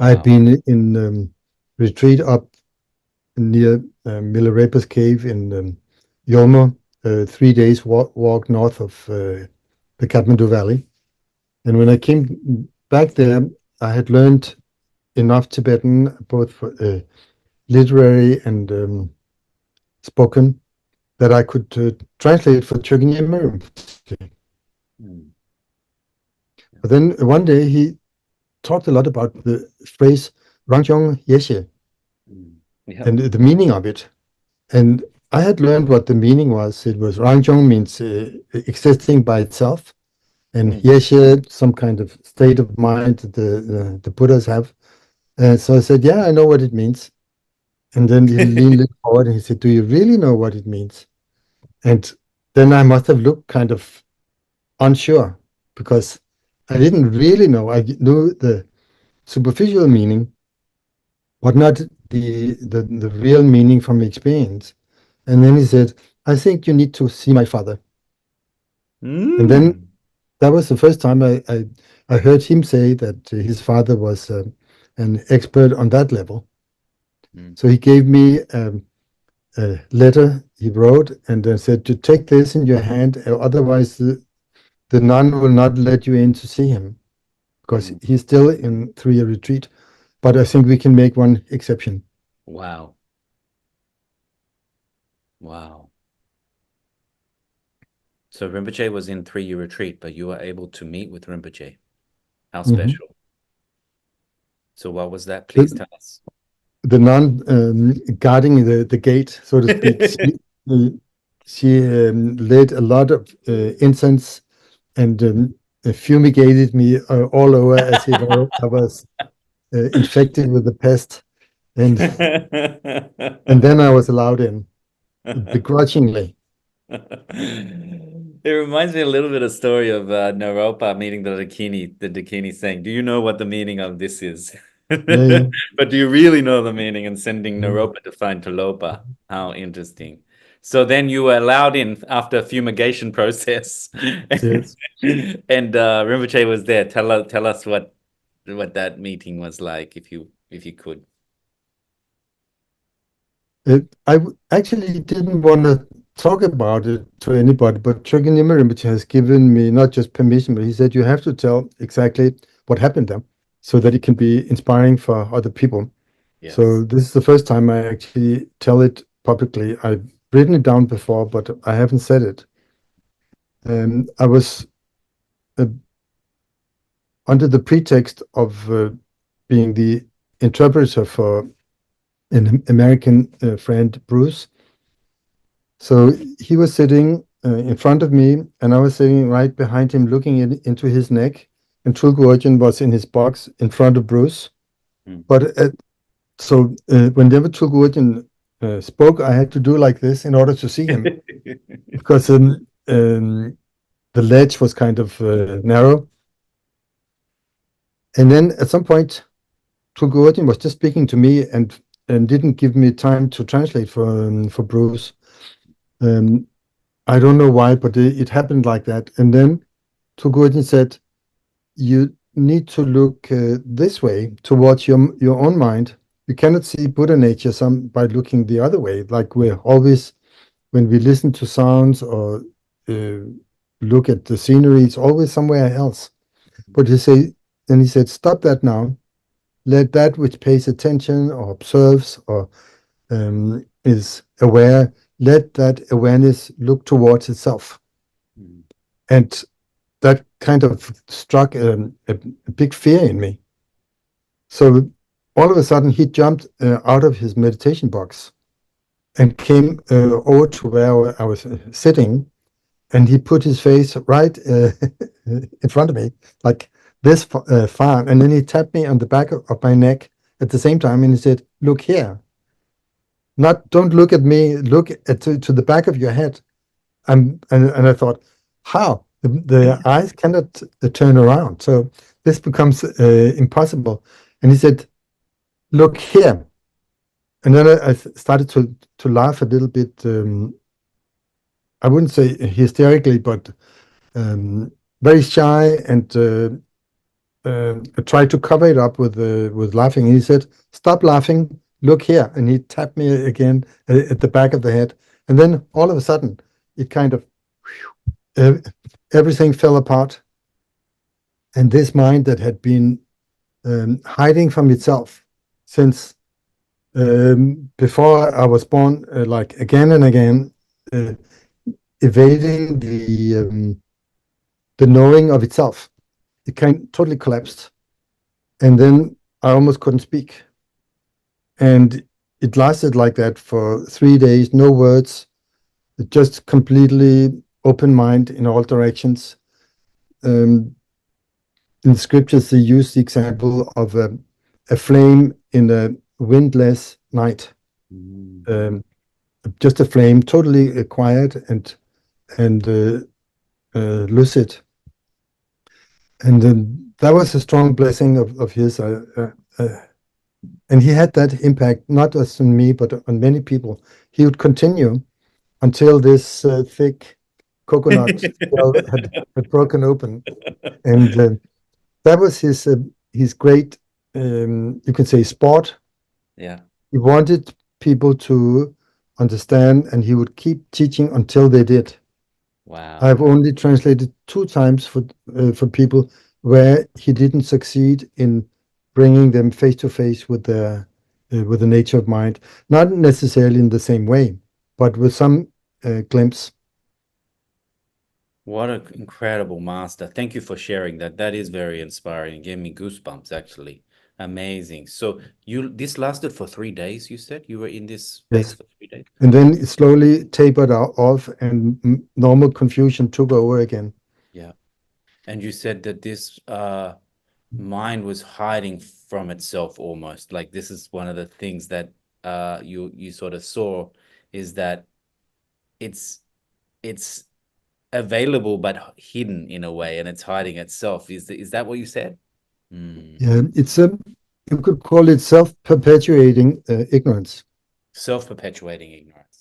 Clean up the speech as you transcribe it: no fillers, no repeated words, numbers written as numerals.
I had been in retreat up near Milarepa's cave in Yolmo, 3 days walk north of the Kathmandu Valley. And when I came back there, I had learned enough Tibetan, both for literary and spoken, that I could translate for Chogyam Rinpoche. But then one day he talked a lot about the phrase Rangjong Yeshe and the meaning of it. And I had learned what the meaning was. It was Rangjong means existing by itself, and Yeshe, some kind of state of mind that the Buddhas have. So I said, yeah, I know what it means. And then he leaned forward and he said, do you really know what it means? And then I must have looked kind of unsure, because I didn't really know. I knew the superficial meaning, but not the real meaning from experience. And then he said, I think you need to see my father. And then that was the first time I heard him say that his father was an expert on that level. So he gave me a letter he wrote and said to take this in your hand, otherwise the nun will not let you in to see him, because he's still in 3-year retreat. But I think we can make one exception. Wow. Wow. So Rinpoche was in 3-year retreat, but you were able to meet with Rinpoche. How special. So what was that? Please tell us. The nun guarding the gate, so to speak, she lit a lot of incense and fumigated me all over as if I was infected with the pest. And then I was allowed in, begrudgingly. It reminds me a little bit of story of Naropa meeting the Dakini saying, do you know what the meaning of this is? Yeah. But do you really know the meaning, and sending Naropa to find Talopa? How interesting. So then you were allowed in after a fumigation process. Yes. And Rinpoche was there. Tell us what that meeting was like, if you could. I actually didn't want to talk about it to anybody, but Chogyam Rinpoche has given me not just permission, but he said you have to tell exactly what happened there, so that it can be inspiring for other people. Yes. So this is the first time I actually tell it publicly. I've written it down before, but I haven't said it. I was under the pretext of being the interpreter for an American friend, Bruce. So he was sitting in front of me, and I was sitting right behind him, looking into his neck. And Tulku Orgyen was in his box in front of Bruce. But so whenever Tulku Orgyen spoke, I had to do like this in order to see him, because the ledge was kind of narrow. And then at some point, Tulku Orgyen was just speaking to me and didn't give me time to translate for Bruce. I don't know why, but it happened like that. And then Tulku Orgyen said, you need to look this way towards your own mind. You cannot see Buddha nature by looking the other way, like we're always, when we listen to sounds or look at the scenery, it's always somewhere else. But he said, stop that now. Let that which pays attention or observes or is aware, let that awareness look towards itself. And that kind of struck a big fear in me. So all of a sudden he jumped out of his meditation box and came over to where I was sitting, and he put his face right in front of me, like this far, and then he tapped me on the back of my neck at the same time, and he said, look here. Don't look at me, look to the back of your head. And I thought, how? The eyes cannot turn around, so this becomes impossible. And he said, look here. And then I started to laugh a little bit, I wouldn't say hysterically, but very shy and tried to cover it up with laughing. And he said, "Stop laughing. Look here." And he tapped me again at the back of the head. And then all of a sudden, it kind of everything fell apart. And this mind that had been hiding from itself since before I was born, like again and again, evading the knowing of itself. It totally collapsed. And then I almost couldn't speak. And it lasted like that for 3 days, no words, just completely open mind in all directions. In the scriptures, they use the example of a flame in a windless night. Just a flame, totally quiet and lucid. And that was a strong blessing of his. And he had that impact, not just on me, but on many people. He would continue until this thick coconut shell had broken open. And that was his great, you can say, sport. Yeah. He wanted people to understand, and he would keep teaching until they did. Wow. I've only translated 2 times for people where he didn't succeed in bringing them face to face with the nature of mind, not necessarily in the same way, but with some glimpse. What an incredible master. Thank you for sharing that. That is very inspiring. It gave me goosebumps, actually. Amazing. So this lasted for 3 days, you said? You were in this place Yes. for 3 days? And then it slowly tapered off, and normal confusion took over again. Yeah. And you said that this mind was hiding from itself almost. Like this is one of the things that you sort of saw, is that it's available but hidden in a way, and it's hiding itself. Is that what you said? Yeah, it's you could call it self-perpetuating ignorance. Self-perpetuating ignorance.